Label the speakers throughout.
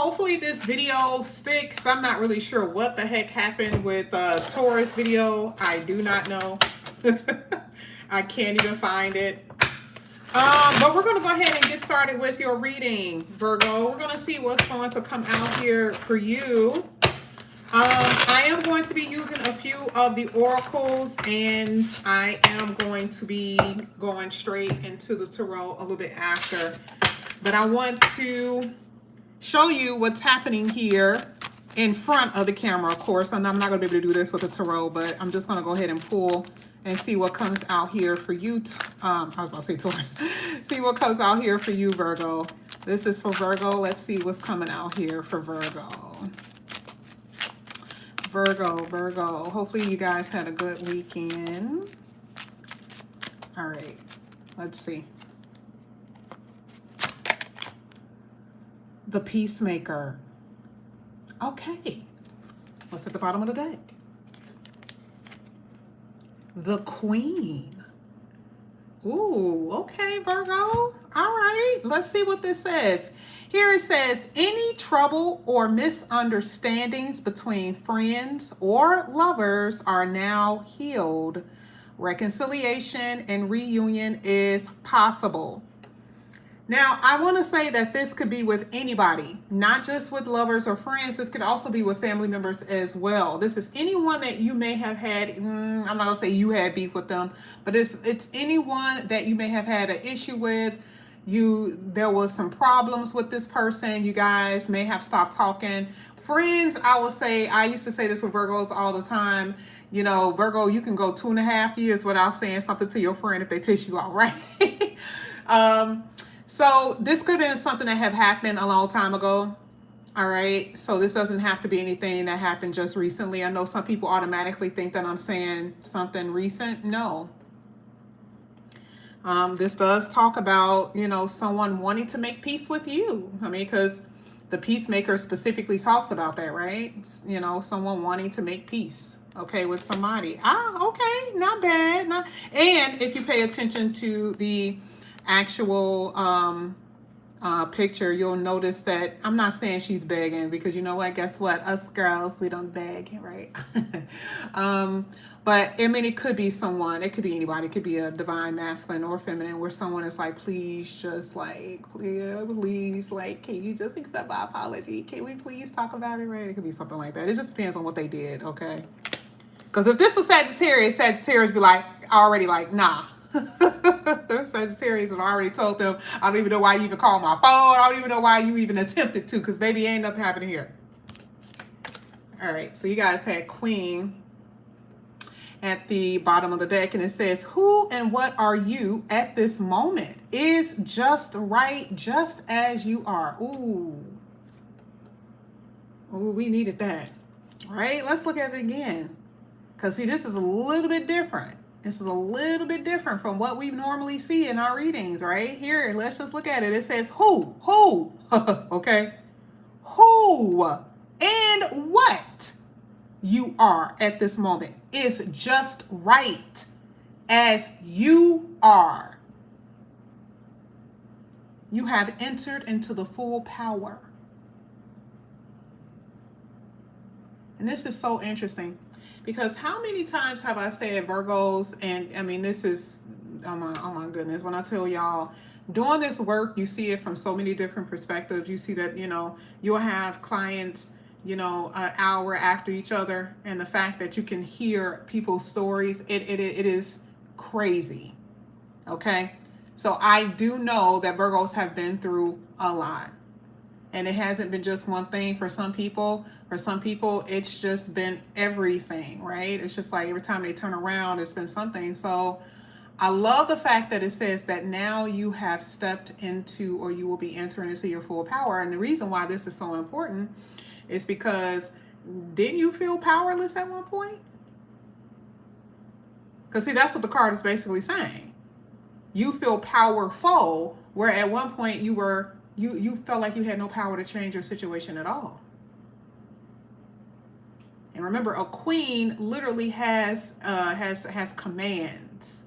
Speaker 1: hopefully this video sticks. I'm not really sure what the heck happened with Taurus video. I do not know. I can't even find it. But we're going to go ahead and get started with your reading, Virgo. We're going to see what's going to come out here for you. I am going to be using a few of the oracles, and I am going to be going straight into the tarot a little bit after. But I want to show you what's happening here in front of the camera, of course. And I'm not going to be able to do this with the tarot, but I'm just going to go ahead and pull and see what comes out here for you. I was about to say Taurus. See what comes out here for you, Virgo. This is for Virgo. Let's see what's coming out here for Virgo. Virgo. Hopefully you guys had a good weekend. All right. Let's see. The Peacemaker. Okay. What's at the bottom of the deck? The Queen. Ooh, okay, Virgo. All right, let's see what this says. Here it says, any trouble or misunderstandings between friends or lovers are now healed. Reconciliation and reunion is possible. Now, I want to say that this could be with anybody, not just with lovers or friends. This could also be with family members as well. This is anyone that you may have had, I'm not going to say you had beef with them, but it's anyone that you may have had an issue with. There was some problems with this person. You guys may have stopped talking. Friends, I will say, I used to say this with Virgos all the time. You know, Virgo, you can go 2.5 years without saying something to your friend if they piss you off, right? So this could have been something that had happened a long time ago. All right. So this doesn't have to be anything that happened just recently. I know some people automatically think that I'm saying something recent. No. This does talk about, you know, someone wanting to make peace with you. I mean, because the Peacemaker specifically talks about that, right? You know, someone wanting to make peace, okay, with somebody. Okay. Not bad. And if you pay attention to the actual picture, you'll notice that I'm not saying she's begging, because you know what, guess what, us girls, we don't beg, right? But I mean, it could be someone, it could be anybody, it could be a divine masculine or feminine, where someone is like, please just like, please, like, can you just accept my apology, can we please talk about it, right? It could be something like that. It just depends on what they did, okay? Because if this was Sagittarius be like, already like, nah. Sagittarius have already told them, I don't even know why you even called my phone. I don't even know why you even attempted to, because baby, ain't nothing happening here. All right, so you guys had Queen at the bottom of the deck, and it says, who and what are you at this moment is just right, just as you are. Ooh, we needed that. All right, let's look at it again, because see, this is a little bit different. This is a little bit different from what we normally see in our readings, right? Here, let's just look at it. It says who, okay? Who and what you are at this moment is just right as you are. You have entered into the full power. And this is so interesting. Because how many times have I said, Virgos, and I mean, this is, oh my goodness, when I tell y'all, doing this work, you see it from so many different perspectives. You see that, you know, you'll have clients, you know, an hour after each other. And the fact that you can hear people's stories, it is crazy. Okay. So I do know that Virgos have been through a lot. And it hasn't been just one thing for some people. For some people, it's just been everything, right? It's just like every time they turn around, it's been something. So I love the fact that it says that now you have stepped into, or you will be entering into your full power. And the reason why this is so important is because, didn't you feel powerless at one point? Because see, that's what the card is basically saying. You feel powerful, where at one point you were, you felt like you had no power to change your situation at all. And remember, a queen literally has commands.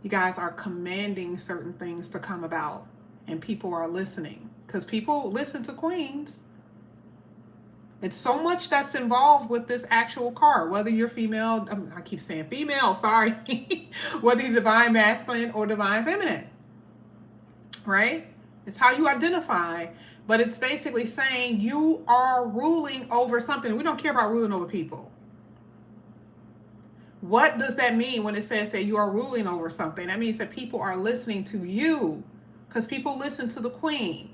Speaker 1: You guys are commanding certain things to come about. and people are listening, because people listen to queens. It's so much that's involved with this actual card, whether you're female, I keep saying female, sorry, whether you're divine masculine or divine feminine, right? It's how you identify, but it's basically saying you are ruling over something. We don't care about ruling over people. What does that mean when it says that you are ruling over something? That means that people are listening to you, because people listen to the queen.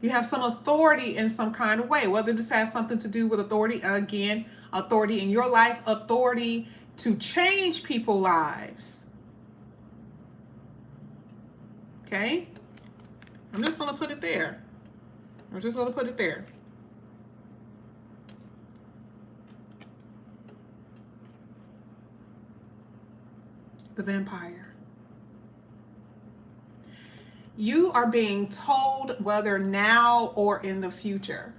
Speaker 1: You have some authority in some kind of way, whether this has something to do with authority, again, authority in your life, authority to change people's lives. Okay? I'm just going to put it there. I'm just going to put it there. The vampire. You are being told, whether now or in the future,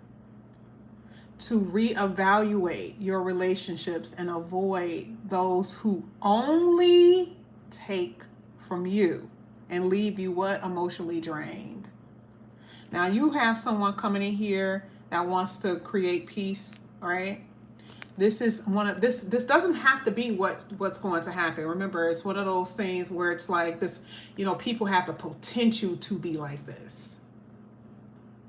Speaker 1: to reevaluate your relationships and avoid those who only take from you and leave you what? Emotionally drained. Now you have someone coming in here that wants to create peace, right? This is this doesn't have to be what's going to happen. Remember, it's one of those things where it's like this, people have the potential to be like this.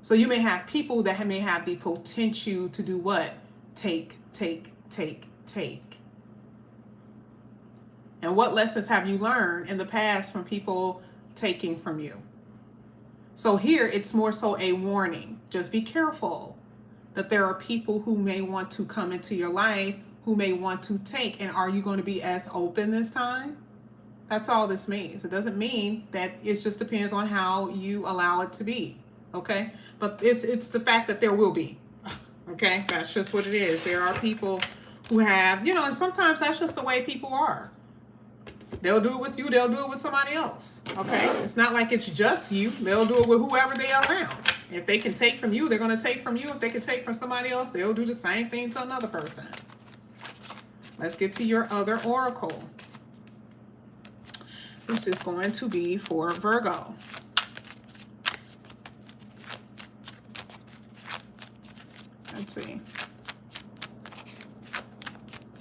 Speaker 1: So you may have people that may have the potential to do what? Take. And what lessons have you learned in the past from people taking from you? So here it's more so a warning. Just be careful that there are people who may want to come into your life, who may want to take. And are you going to be as open this time? That's all this means. It doesn't mean that, it just depends on how you allow it to be. Okay? But it's the fact that there will be. Okay? That's just what it is. There are people who have, and sometimes that's just the way people are. They'll do it with you. They'll do it with somebody else. Okay? It's not like it's just you. They'll do it with whoever they are around. If they can take from you, they're going to take from you. If they can take from somebody else, they'll do the same thing to another person. Let's get to your other oracle. This is going to be for Virgo. Let's see.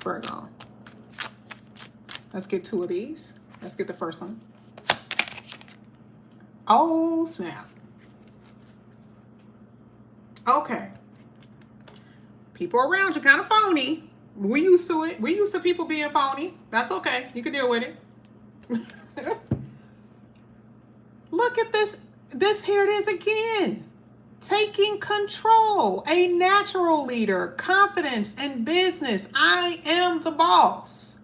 Speaker 1: Virgo. Let's get two of these. Let's get the first one. Oh, snap. Okay. People around you kind of phony. We used to it. We used to people being phony. That's okay. You can deal with it. Look at this. Here it is again. Taking control. A natural leader. Confidence in business. I am the boss.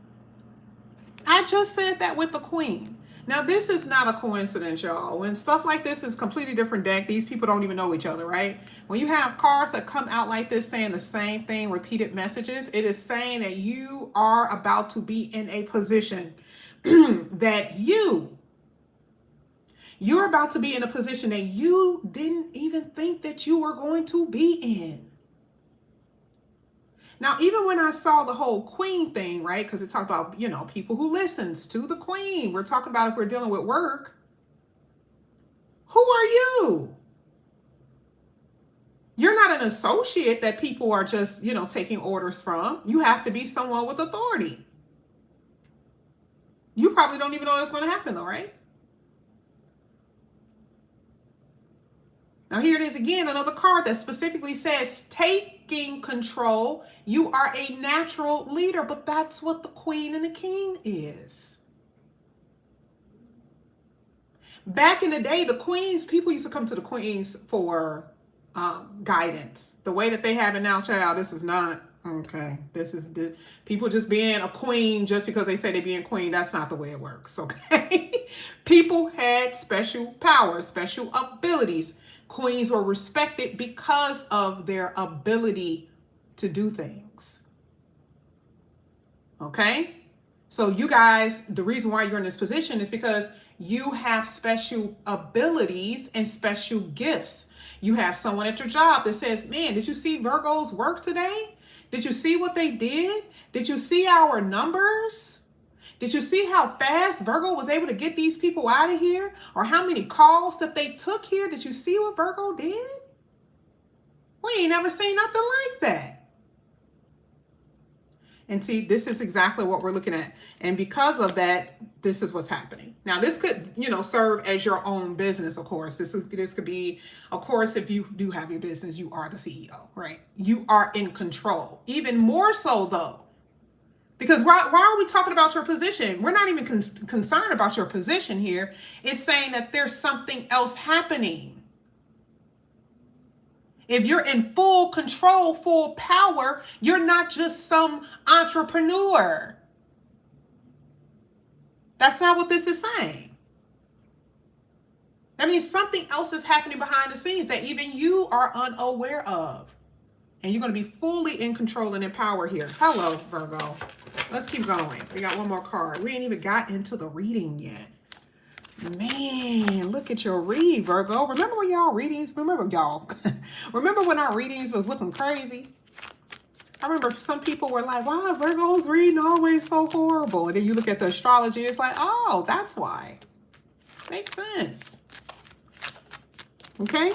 Speaker 1: I just said that with the queen. Now, this is not a coincidence, y'all. When stuff like this is completely different deck, these people don't even know each other, right? When you have cards that come out like this saying the same thing, repeated messages, it is saying that you are about to be in a position that you're about to be in a position that you didn't even think that you were going to be in. Now, even when I saw the whole queen thing, right, because it talked about, people who listens to the queen. We're talking about if we're dealing with work. Who are you? You're not an associate that people are just, taking orders from. You have to be someone with authority. You probably don't even know what's going to happen, though, right? Now, here it is again, another card that specifically says taking control. You are a natural leader, but that's what the queen and the king is. Back in the day, the queens, people used to come to the queens for guidance. The way that they have it now, child, this is not, okay. This is people just being a queen just because they say they're being queen. That's not the way it works, okay? People had special powers, special abilities. Queens were respected because of their ability to do things. Okay? So you guys, the reason why you're in this position is because you have special abilities and special gifts. You have someone at your job that says, man, did you see Virgo's work today? Did you see what they did? Did you see our numbers? Did you see how fast Virgo was able to get these people out of here? Or how many calls that they took here? Did you see what Virgo did? We ain't never seen nothing like that. And see, this is exactly what we're looking at. And because of that, this is what's happening. Now, this could, serve as your own business, of course. This could be, of course, if you do have your business, you are the CEO, right? You are in control. Even more so, though. Because why are we talking about your position? We're not even concerned about your position here. It's saying that there's something else happening. If you're in full control, full power, you're not just some entrepreneur. That's not what this is saying. That means something else is happening behind the scenes that even you are unaware of. And you're going to be fully in control and in power here. Hello, Virgo. Let's keep going. We got one more card. We ain't even got into the reading yet. Man, look at your read, Virgo. Remember when y'all readings? Remember when our readings was looking crazy? I remember some people were like, wow, Virgo's reading always so horrible. And then you look at the astrology, it's like, oh, that's why. Makes sense. Okay?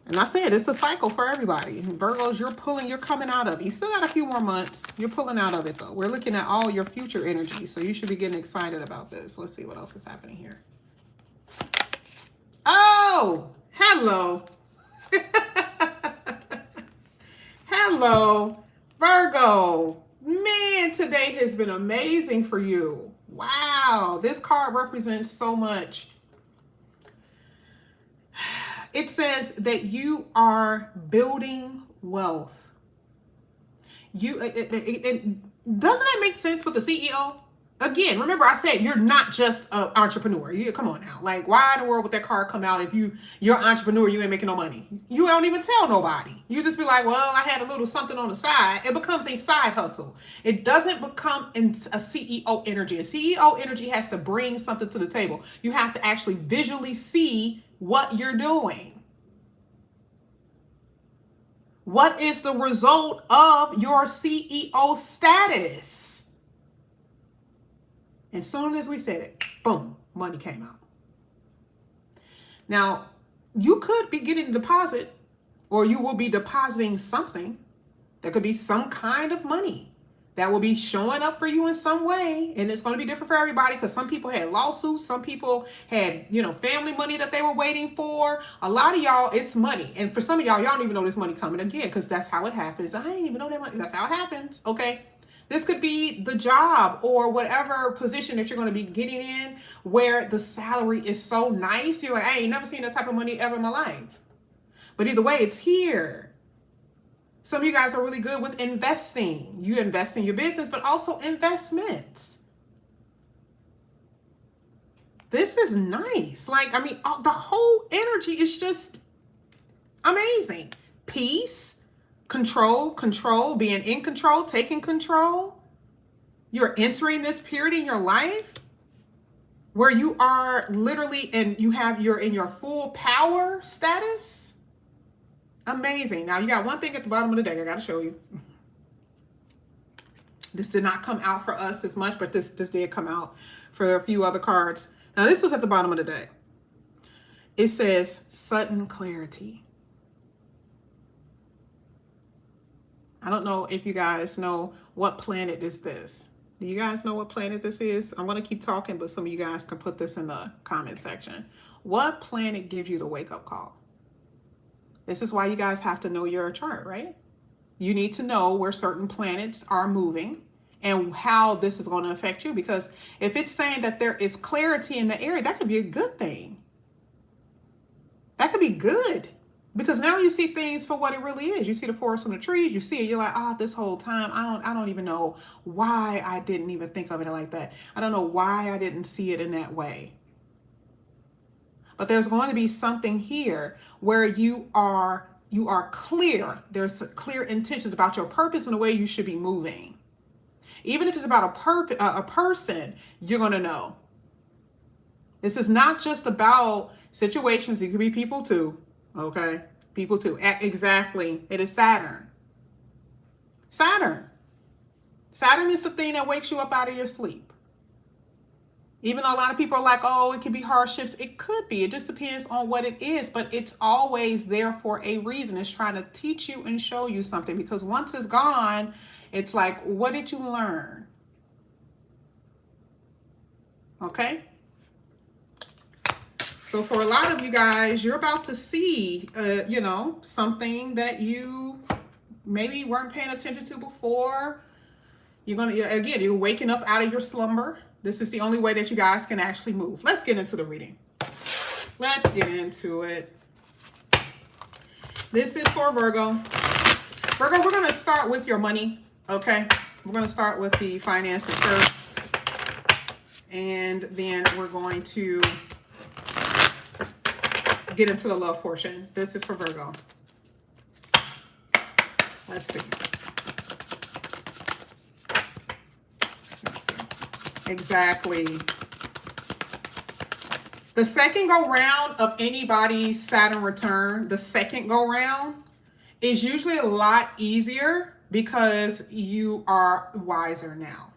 Speaker 1: And I said, it's a cycle for everybody. Virgos, you're coming out of it. You still got a few more months. You're pulling out of it, though. We're looking at all your future energy, so you should be getting excited about this. Let's see what else is happening here. Oh, hello. Hello, Virgo. Man, today has been amazing for you. Wow, this card represents so much. It says that you are building wealth. Doesn't that make sense with the CEO? Again, remember I said you're not just an entrepreneur. Come on now. Like, why in the world would that card come out if you're an entrepreneur, you ain't making no money? You don't even tell nobody. You just be like, well, I had a little something on the side. It becomes a side hustle. It doesn't become a CEO energy. A CEO energy has to bring something to the table. You have to actually visually see what you're doing. What is the result of your CEO status? And as soon as we said it, boom, money came out. Now, you could be getting a deposit, or you will be depositing something. There could be some kind of money that will be showing up for you in some way. And it's going to be different for everybody because some people had lawsuits. Some people had, family money that they were waiting for. A lot of y'all, it's money. And for some of y'all don't even know this money coming again because that's how it happens. I didn't even know that money. That's how it happens. Okay. This could be the job or whatever position that you're going to be getting in where the salary is so nice. You're like, I ain't never seen that type of money ever in my life. But either way, it's here. Some of you guys are really good with investing. You invest in your business, but also investments. This is nice. The whole energy is just amazing. Peace, control, being in control, taking control. You're entering this period in your life where you are literally you're in your full power status. Amazing. Now you got one thing at the bottom of the deck I got to show you. This did not come out for us as much, but this did come out for a few other cards. Now this was at the bottom of the deck. It says sudden clarity. I don't know if you guys know what planet is this. Do you guys know what planet this is? I'm going to keep talking, but some of you guys can put this in the comment section. What planet gives you the wake-up call? This is why you guys have to know your chart, right? You need to know where certain planets are moving and how this is going to affect you. Because if it's saying that there is clarity in the area, that could be a good thing. That could be good. Because now you see things for what it really is. You see the forest from the trees, you see it, you're like, this whole time, I don't even know why I didn't even think of it like that. I don't know why I didn't see it in that way. But there's going to be something here where you are clear. There's clear intentions about your purpose and the way you should be moving. Even if it's about a person, you're going to know. This is not just about situations. It could be people too. Okay? People too. Exactly. It is Saturn. Saturn Saturn is the thing that wakes you up out of your sleep. Even though a lot of people are like, oh, it could be hardships. It could be. It just depends on what it is. But it's always there for a reason. It's trying to teach you and show you something. Because once it's gone, it's like, what did you learn? Okay? So for a lot of you guys, you're about to see, you know, something that you maybe weren't paying attention to before. You're waking up out of your slumber. This is the only way that you guys can actually move. Let's get into the reading. Let's get into it. This is for Virgo. Virgo, we're going to start with your money, okay? We're going to start with the finances first. And then we're going to get into the love portion. This is for Virgo. Let's see. Exactly. The second go round of anybody's Saturn return, the second go round is usually a lot easier because you are wiser now.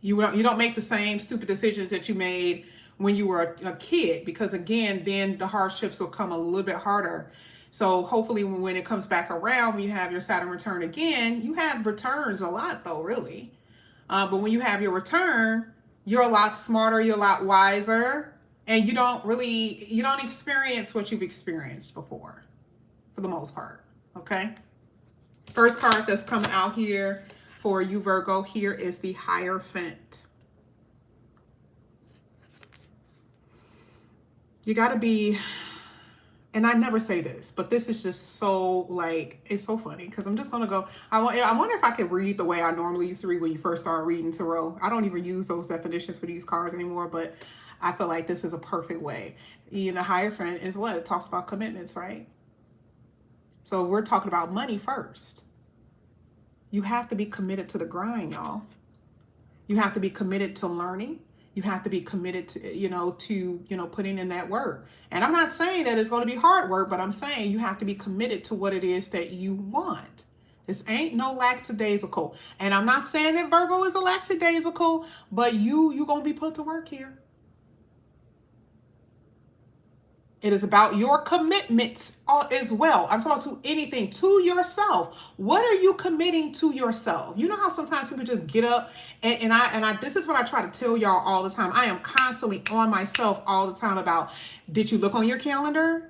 Speaker 1: You don't make the same stupid decisions that you made when you were a kid, because again, then the hardships will come a little bit harder. So hopefully when it comes back around, when you have your Saturn return again, you have returns a lot though, really. But when you have your return, you're a lot smarter, you're a lot wiser, and you don't experience what you've experienced before, for the most part, okay? First card that's coming out here for you, Virgo, here is the Hierophant. You got to be, and I never say this, but this is just so, like, it's so funny because I'm just going to go, I wonder if I could read the way I normally used to read when you first started reading tarot. I don't even use those definitions for these cards anymore, but I feel like this is a perfect way. You know, Hierophant is what? It talks about commitments, right? So we're talking about money first. You have to be committed to the grind, y'all. You have to be committed to learning. You have to be committed to, putting in that work. And I'm not saying that it's going to be hard work, but I'm saying you have to be committed to what it is that you want. This ain't no lackadaisical. And I'm not saying that Virgo is a lackadaisical, but you going to be put to work here. It is about your commitments as well. I'm talking to anything, to yourself. What are you committing to yourself? You know how sometimes people just get up and I this is what I try to tell y'all all the time. I am constantly on myself all the time about, did you look on your calendar?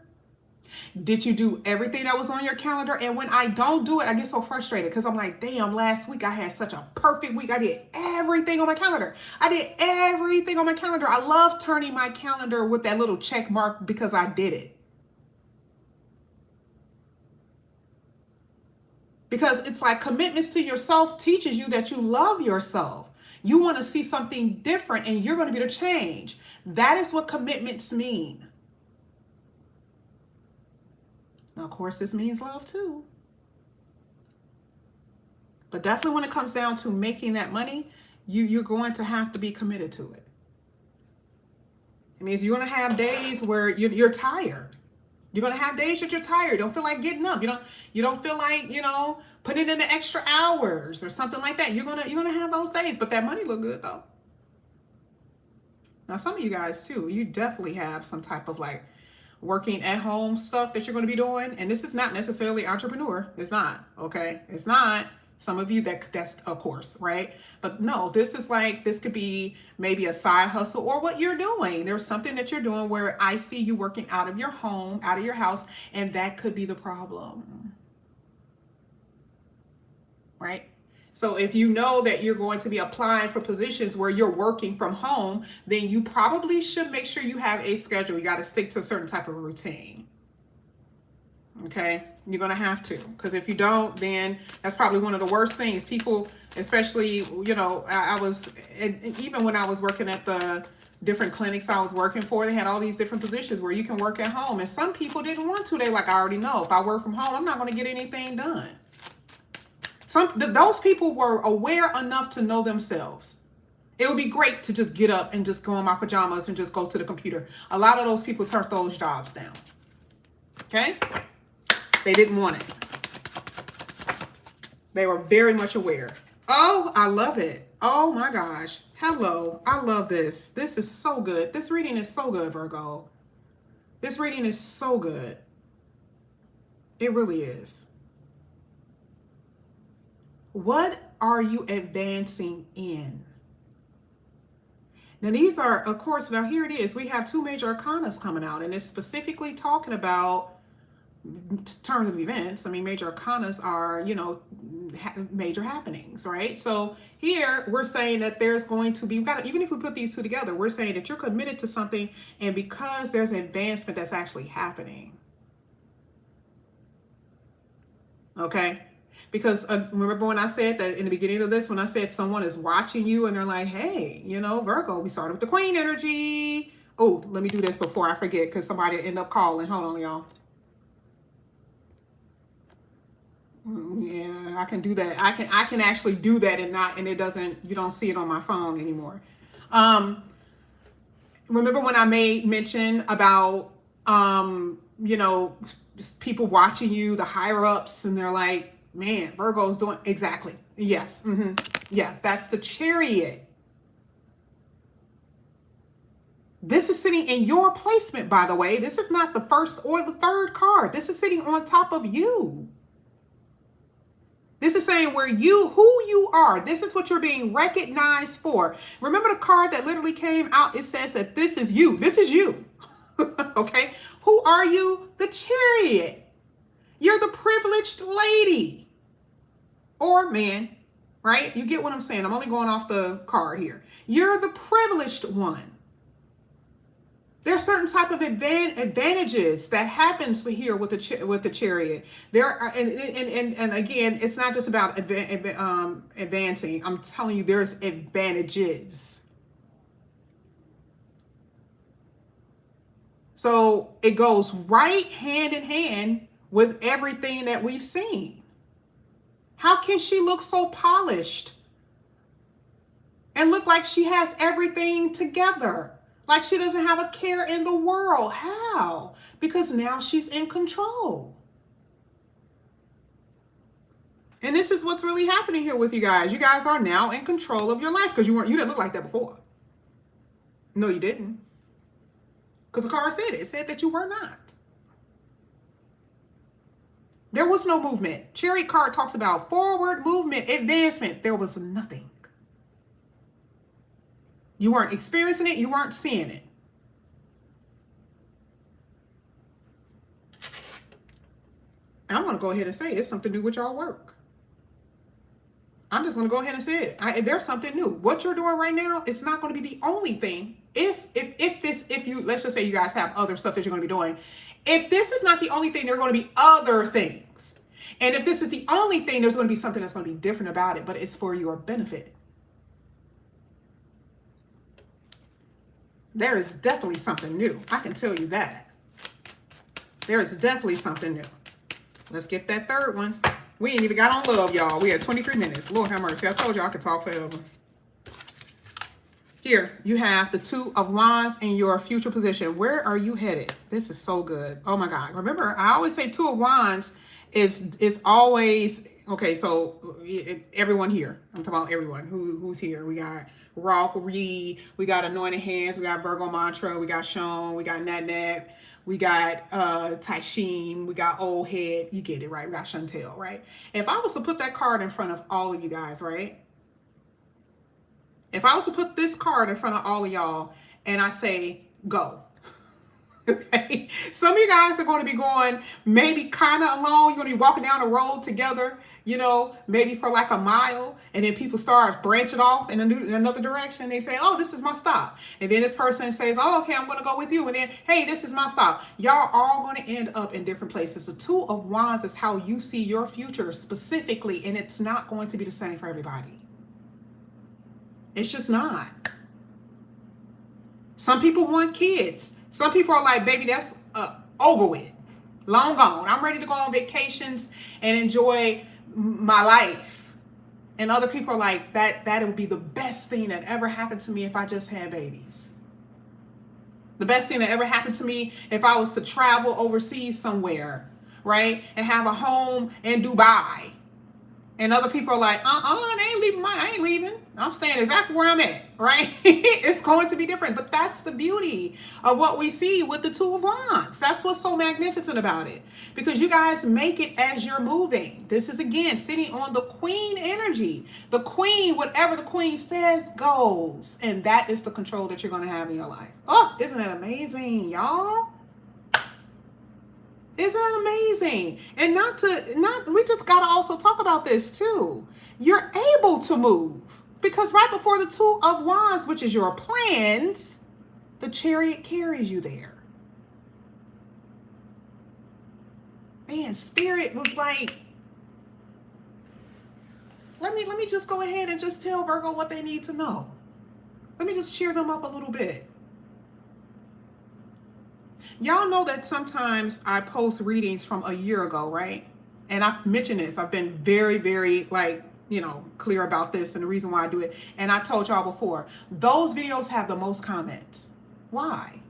Speaker 1: Did you do everything that was on your calendar? And when I don't do it, I get so frustrated because I'm like, damn, last week I had such a perfect week. I did everything on my calendar. I love turning my calendar with that little check mark because I did it. Because it's like commitments to yourself teaches you that you love yourself. You want to see something different and you're going to be the change. That is what commitments mean. Now, of course, this means love too. But definitely when it comes down to making that money, you're going to have to be committed to it. It means you're going to have days where you're tired. You're going to have days that you're tired. You don't feel like getting up. You don't feel like, putting in the extra hours or something like that. You're going to have those days, but that money look good though. Now, some of you guys too, you definitely have some type of like working at home stuff that you're going to be doing. And this is not necessarily entrepreneur. It's not. Okay. It's not. Some of you that's of course, right? But no, this is like, this could be maybe a side hustle or what you're doing. There's something that you're doing where I see you working out of your home, out of your house, and that could be the problem. Right? So if you know that you're going to be applying for positions where you're working from home, then you probably should make sure you have a schedule. You got to stick to a certain type of routine. Okay, you're going to have to, because if you don't, then that's probably one of the worst things. People, especially, I was, even when I was working at the different clinics I was working for, they had all these different positions where you can work at home. And some people didn't want to. They like, I already know if I work from home, I'm not going to get anything done. Those people were aware enough to know themselves. It would be great to just get up and just go in my pajamas and just go to the computer. A lot of those people turned those jobs down. Okay? They didn't want it. They were very much aware. Oh, I love it. Oh my gosh. Hello. I love this. This is so good. This reading is so good, Virgo. This reading is so good. It really is. What are you advancing in? Now, these are, of course, now here it is. We have two major arcanas coming out, and it's specifically talking about terms of events. I mean, major arcanas are, major happenings, right? So here we're saying that there's going to be, even if we put these two together, we're saying that you're committed to something, and because there's advancement that's actually happening. Okay? Because remember when I said that in the beginning of this, when I said someone is watching you and they're like, hey, Virgo, we started with the Queen energy. Oh, let me do this before I forget because somebody end up calling. Hold on, y'all. Yeah, I can do that. I can actually do that and it doesn't, you don't see it on my phone anymore. Remember when I made mention about people watching you, the higher ups, and they're like, man, Virgo's doing exactly. Yes. Yeah, that's the Chariot. This is sitting in your placement, by the way. This is not the first or the third card. This is sitting on top of you. This is saying who you are. This is what you're being recognized for. Remember the card that literally came out? It says that this is you. This is you. Okay. Who are you? The Chariot. You're the privileged lady or man, right? You get what I'm saying? I'm only going off the card here. You're the privileged one. There are certain type of advantages that happens here with the Chariot. There are, and again, it's not just about advancing. I'm telling you, there's advantages. So it goes right hand in hand with everything that we've seen. How can she look so polished and look like she has everything together? Like she doesn't have a care in the world. How? Because now she's in control. And this is what's really happening here with you guys. You guys are now in control of your life because you didn't look like that before. No, you didn't. Because the card said it. It said that you were not. There was no movement. Chariot card talks about forward movement, advancement. There was nothing. You weren't experiencing it. You weren't seeing it. I'm going to go ahead and say it's something new with your work. I'm just going to go ahead and say it. There's something new. What you're doing right now, it's not going to be the only thing. If you, let's just say you guys have other stuff that you're going to be doing. If this is not the only thing, there are going to be other things. And if this is the only thing, there's going to be something that's going to be different about it, but it's for your benefit. There is definitely something new. I can tell you that. There is definitely something new. Let's get that third one. We ain't even got on love, y'all. We had 23 minutes. Lord have mercy. I told you I could talk forever. Here, you have the Two of Wands in your future position. Where are you headed? This is so good. Oh my God. Remember, I always say Two of Wands is always, okay, so everyone here. I'm talking about everyone who's here. We got Rock Reed, we got Anointed Hands, we got Virgo Mantra, we got Sean, we got Nat, we got Taisheen, we got Old Head. You get it, right? We got Chantel, right? If I was to put that card in front of all of you guys, right? If I was to put this card in front of all of y'all and I say, go. Okay. Some of you guys are going to be going maybe kind of alone. You're going to be walking down the road together, maybe for like a mile. And then people start branching off in another direction. They say, oh, this is my stop. And then this person says, oh, okay, I'm going to go with you. And then, hey, this is my stop. Y'all are going to end up in different places. The Two of Wands is how you see your future specifically. And it's not going to be the same for everybody. It's just not. Some people want kids. Some people are like, baby, that's over with. Long gone. I'm ready to go on vacations and enjoy my life. And other people are like, that would be the best thing that ever happened to me if I just had babies. The best thing that ever happened to me if I was to travel overseas somewhere, right? And have a home in Dubai And other people are like, they ain't leaving I ain't leaving. I'm staying exactly where I'm at, right? It's going to be different. But that's the beauty of what we see with the Two of Wands. That's what's so magnificent about it. Because you guys make it as you're moving. This is, again, sitting on the Queen energy. The Queen, whatever the Queen says, goes. And that is the control that you're going to have in your life. Oh, isn't that amazing, y'all? Isn't that amazing? And we just got to also talk about this too. You're able to move because right before the Two of Wands, which is your plans, the Chariot carries you there. Man, Spirit was like, let me just go ahead and just tell Virgo what they need to know. Let me just cheer them up a little bit. Y'all know that sometimes I post readings from a year ago, right? And I've mentioned this. I've been very, very clear about this and the reason why I do it. And I told y'all before, those videos have the most comments. Why?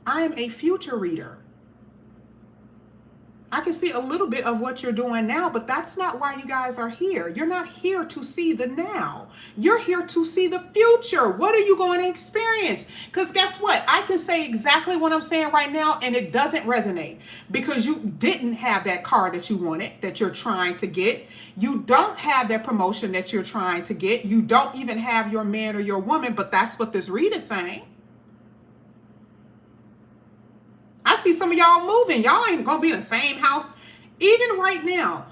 Speaker 1: I am a future reader. I can see a little bit of what you're doing now, but that's not why you guys are here. You're not here to see the now. You're here to see the future. What are you going to experience? Because guess what? I can say exactly what I'm saying right now, and it doesn't resonate because you didn't have that car that you wanted, that you're trying to get. You don't have that promotion that you're trying to get. You don't even have your man or your woman, but that's what this read is saying. I see some of y'all moving. Y'all ain't going to be in the same house. Even right now,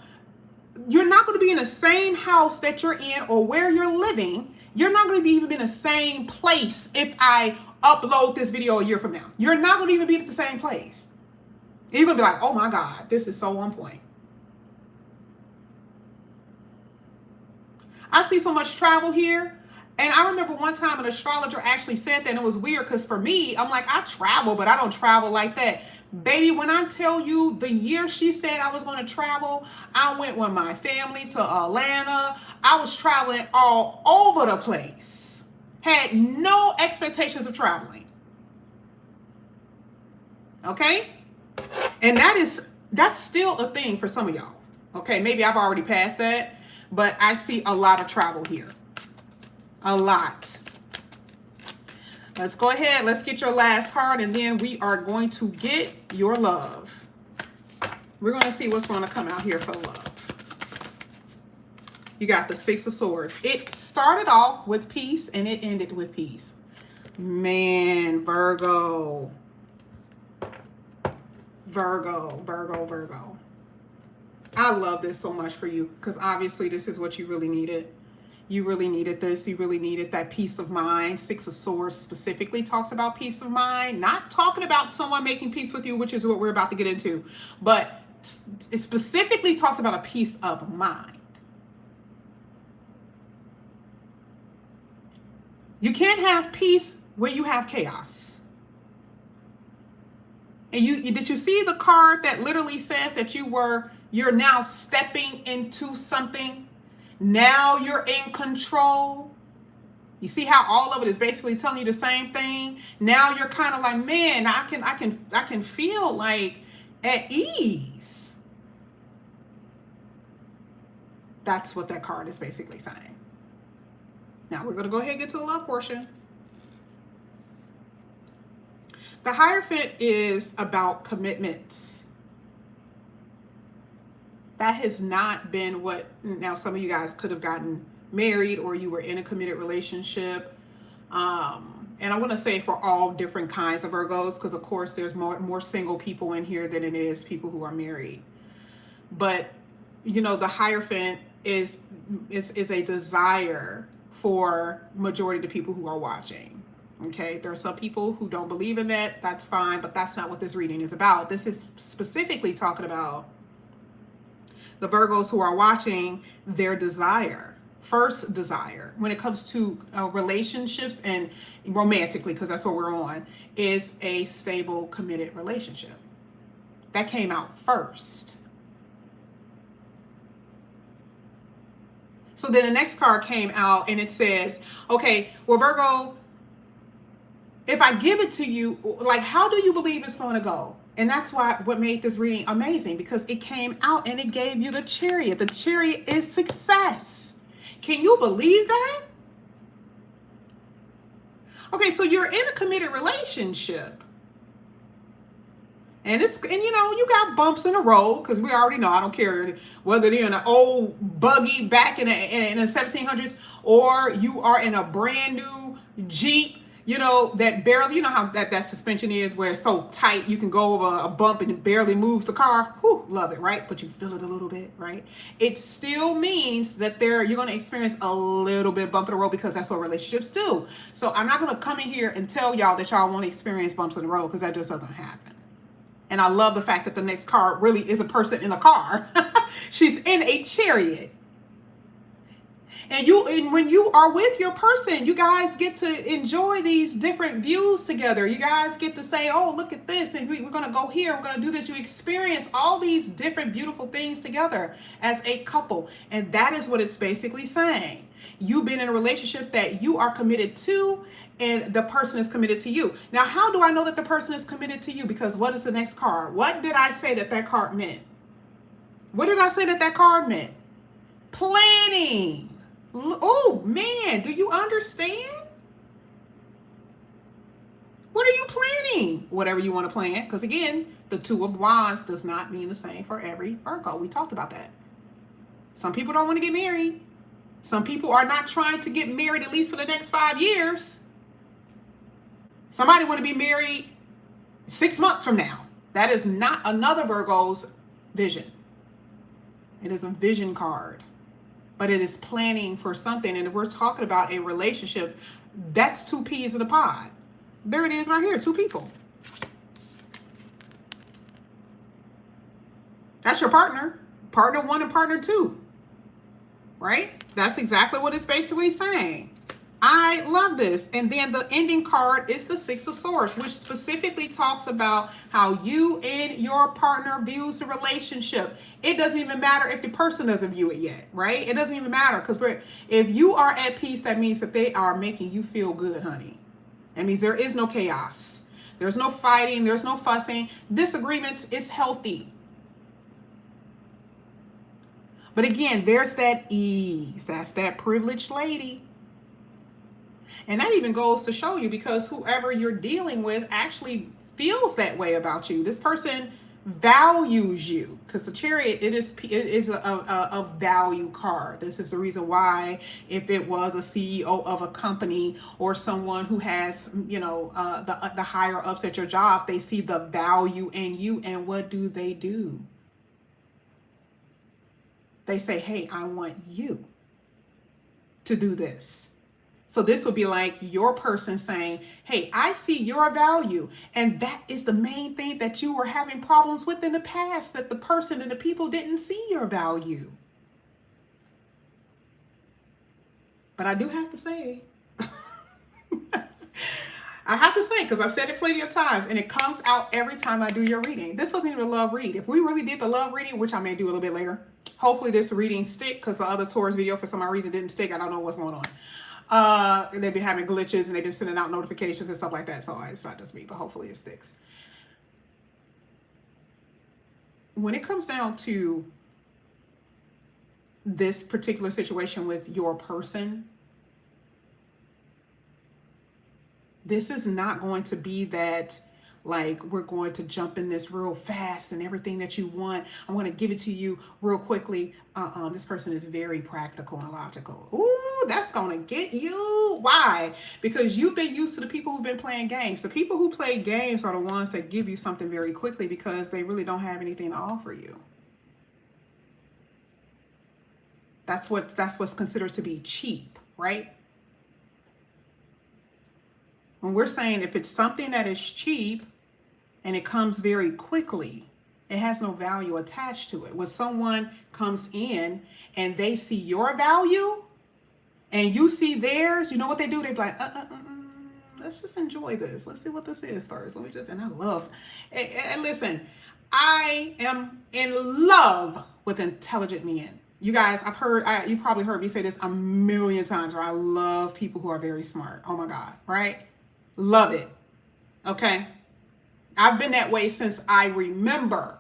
Speaker 1: you're not going to be in the same house that you're in or where you're living. You're not going to be even in the same place if I upload this video a year from now. You're not going to even be at the same place. You're going to be like, oh my God, this is so on point. I see so much travel here. And I remember one time an astrologer actually said that, and it was weird because for me, I'm like, I travel, but I don't travel like that. Baby, when I tell you the year she said I was going to travel, I went with my family to Atlanta. I was traveling all over the place. Had no expectations of traveling. Okay? And that's still a thing for some of y'all. Okay, maybe I've already passed that, but I see a lot of travel here. A lot. Let's go ahead. Let's get your last card, and then we are going to get your love. We're going to see what's going to come out here for love. You got the Six of Swords. It started off with peace, and it ended with peace. Man, Virgo. Virgo. I love this so much for you because obviously this is what you really needed. You really needed this. You really needed that peace of mind. Six of Swords specifically talks about peace of mind. Not talking about someone making peace with you, which is what we're about to get into. But it specifically talks about a peace of mind. You can't have peace where you have chaos. And did you see the card that literally says that you're now stepping into something? Now you're in control. You see how all of it is basically telling you the same thing? Now you're kind of like, man, I can feel like at ease. That's what that card is basically saying. Now we're going to go ahead and get to the love portion. The Hierophant is about commitments. That has not been what, now some of you guys could have gotten married or you were in a committed relationship. And I want to say for all different kinds of Virgos, because of course there's more single people in here than it is people who are married. But, the Hierophant is a desire for majority of the people who are watching. Okay, there are some people who don't believe in that. That's fine, but that's not what this reading is about. This is specifically talking about the Virgos who are watching, their desire, first desire, when it comes to relationships and romantically, because that's what we're on, is a stable, committed relationship. That came out first. So then the next card came out and it says, okay, well, Virgo, if I give it to you, like, how do you believe it's going to go? And that's why what made this reading amazing, because it came out and it gave you the Chariot. The Chariot is success. Can you believe that? Okay, so you're in a committed relationship. And you know, you got bumps in the road, because we already know, I don't care whether they're in an old buggy back in the 1700s, or you are in a brand new Jeep, you know, that barely, you know how that suspension is, where it's so tight you can go over a bump and it barely moves the car. Whew, love it, right? But you feel it a little bit, right? It still means that you're going to experience a little bit bump in the road, because that's what relationships do. So I'm not going to come in here and tell y'all that y'all won't experience bumps in the road, because that just doesn't happen. And I love the fact that the next card really is a person in a car. She's in a chariot. And when you are with your person, you guys get to enjoy these different views together. You guys get to say, oh, look at this, and we're going to go here, we're going to do this. You experience all these different beautiful things together as a couple. And that is what it's basically saying. You've been in a relationship that you are committed to, and the person is committed to you. Now, how do I know that the person is committed to you? Because what is the next card? What did I say that card meant? What did I say that card meant? Planning. Oh, man, do you understand? What are you planning? Whatever you want to plan. Because again, the Two of Wands does not mean the same for every Virgo. We talked about that. Some people don't want to get married. Some people are not trying to get married, at least for the next 5 years. Somebody want to be married 6 months from now. That is not another Virgo's vision. It is a vision card. But it is planning for something. And if we're talking about a relationship, that's two peas in a pod. There it is right here, two people. That's your partner. Partner one and partner two. Right? That's exactly what it's basically saying. I love this. And then the ending card is the Six of Swords, which specifically talks about how you and your partner views the relationship. It doesn't even matter if the person doesn't view it yet, right? It doesn't even matter, because if you are at peace, that means that they are making you feel good, honey. That means there is no chaos. There's no fighting. There's no fussing. Disagreements is healthy. But again, there's that ease. That's that privileged lady. And that even goes to show you, because whoever you're dealing with actually feels that way about you. This person values you, because the Chariot, it is a value card. This is the reason why, if it was a CEO of a company or someone who has, you know, the higher ups at your job, they see the value in you. And what do? They say, hey, I want you to do this. So this would be like your person saying, hey, I see your value. And that is the main thing that you were having problems with in the past, that the person and the people didn't see your value. But I do have to say, because I've said it plenty of times, and it comes out every time I do your reading. This wasn't even a love read. If we really did the love reading, which I may do a little bit later, hopefully this reading stick, because the other Taurus video for some reason didn't stick. I don't know what's going on. They've been having glitches, and they've been sending out notifications and stuff like that. So it's not just me, but hopefully it sticks. When it comes down to this particular situation with your person, this is not going to be that, like, we're going to jump in this real fast and everything that you want, I'm going to give it to you real quickly. This person is very practical and logical. Ooh, that's going to get you. Why? Because you've been used to the people who've been playing games. The people who play games are the ones that give you something very quickly, because they really don't have anything to offer you. That's what's considered to be cheap, right? When we're saying if it's something that is cheap and it comes very quickly, it has no value attached to it. When someone comes in and they see your value and you see theirs, you know what they do? They're like, let's just enjoy this. Let's see what this is first. And I love, and listen, I am in love with intelligent men. You guys, you probably heard me say this a million times, where I love people who are very smart. Oh my God, right? Love it. Okay. I've been that way since I remember.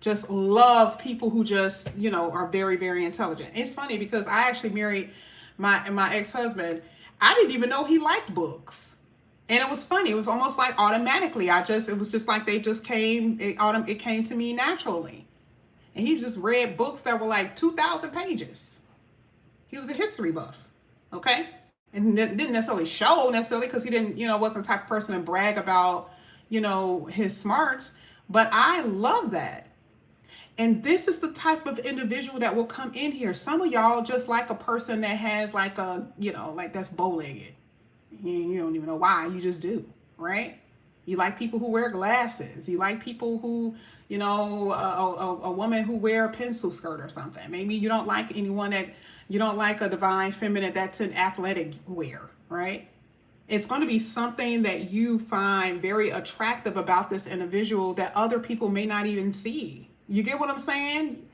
Speaker 1: Just love people who just, are very, very intelligent. It's funny because I actually married my ex-husband. I didn't even know he liked books. And it was funny. It was almost like automatically. It was just like they just came, it came to me naturally. And he just read books that were like 2,000 pages. He was a history buff. Okay. And didn't necessarily show necessarily because he didn't, wasn't the type of person to brag about, his smarts. But I love that. And this is the type of individual that will come in here. Some of y'all just like a person that has like like that's bow-legged. You don't even know why, you just do, right? You like people who wear glasses. You like people who, a woman who wear a pencil skirt or something. Maybe you don't like you don't like a divine feminine that's an athletic wear, right? It's going to be something that you find very attractive about this individual that other people may not even see. You get what I'm saying?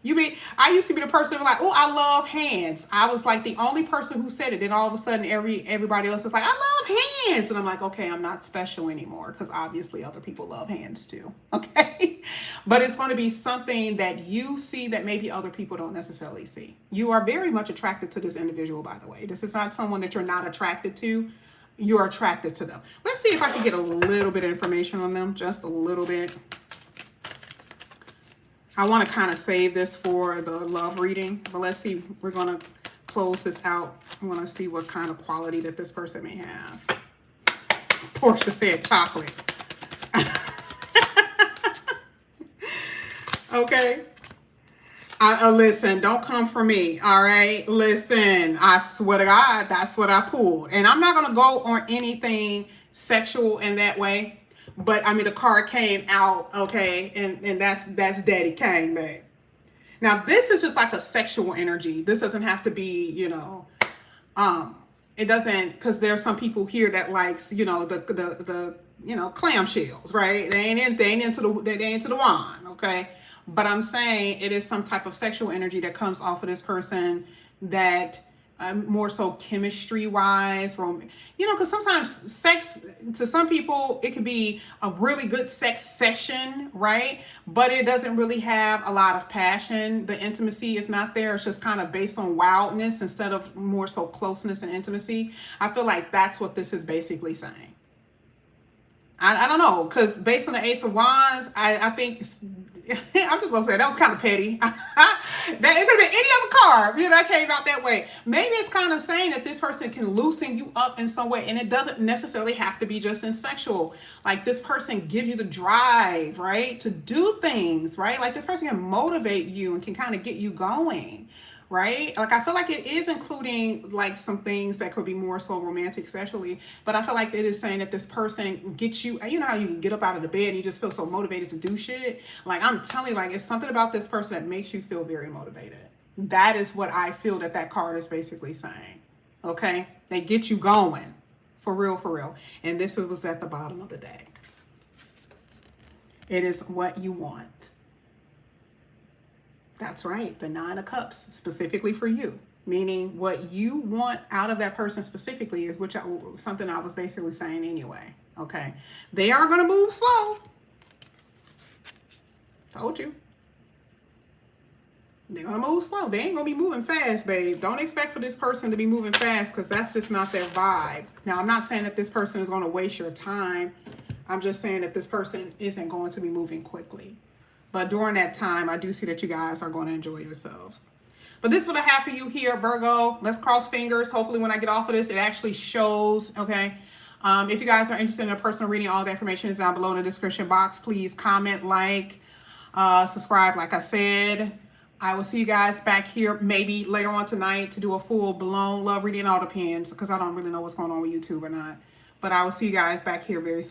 Speaker 1: I used to be the person who like, oh, I love hands. I was like the only person who said it. Then all of a sudden everybody else was like, I love hands. And I'm like, okay, I'm not special anymore because obviously other people love hands too. Okay. But it's going to be something that you see that maybe other people don't necessarily see. You are very much attracted to this individual, by the way. This is not someone that you're not attracted to. You're attracted to them. Let's see if I can get a little bit of information on them, just a little bit. I want to kind of save this for the love reading, but let's see. We're going to close this out. I want to see what kind of quality that this person may have. Portia said chocolate. Okay. Listen, don't come for me. All right. Listen, I swear to God, that's what I pulled. And I'm not going to go on anything sexual in that way. But I mean, the card came out, okay, and that's Daddy Kane, babe. Now, this is just like a sexual energy. This doesn't have to be, it doesn't, because there's some people here that likes, the clamshells, right? They ain't into the wine, okay? But I'm saying it is some type of sexual energy that comes off of this person that more so chemistry wise, because sometimes sex to some people, it can be a really good sex session, right? But it doesn't really have a lot of passion. The intimacy is not there. It's just kind of based on wildness instead of more so closeness and intimacy. I feel like that's what this is basically saying. I don't know, because based on the Ace of Wands, I think I'm just gonna say that was kind of petty. That it could have been any other card, that came out that way. Maybe it's kind of saying that this person can loosen you up in some way, and it doesn't necessarily have to be just in sexual. Like this person gives you the drive, right, to do things, right? Like this person can motivate you and can kind of get you going. Right? Like, I feel like it is including like some things that could be more so romantic sexually, but I feel like it is saying that this person gets you, you know how you can get up out of the bed and you just feel so motivated to do shit? Like, I'm telling you, like, it's something about this person that makes you feel very motivated. That is what I feel that card is basically saying. Okay? They get you going. For real, for real. And this was at the bottom of the deck. It is what you want. That's right, the Nine of Cups, specifically for you. Meaning what you want out of that person specifically is something I was basically saying anyway, okay? They are going to move slow. Told you. They're going to move slow. They ain't going to be moving fast, babe. Don't expect for this person to be moving fast because that's just not their vibe. Now, I'm not saying that this person is going to waste your time. I'm just saying that this person isn't going to be moving quickly. But during that time, I do see that you guys are going to enjoy yourselves. But this is what I have for you here, Virgo. Let's cross fingers. Hopefully when I get off of this, it actually shows, okay? If you guys are interested in a personal reading, all the information is down below in the description box. Please comment, like, subscribe, like I said. I will see you guys back here maybe later on tonight to do a full-blown love reading. It all depends because I don't really know what's going on with YouTube or not. But I will see you guys back here very soon.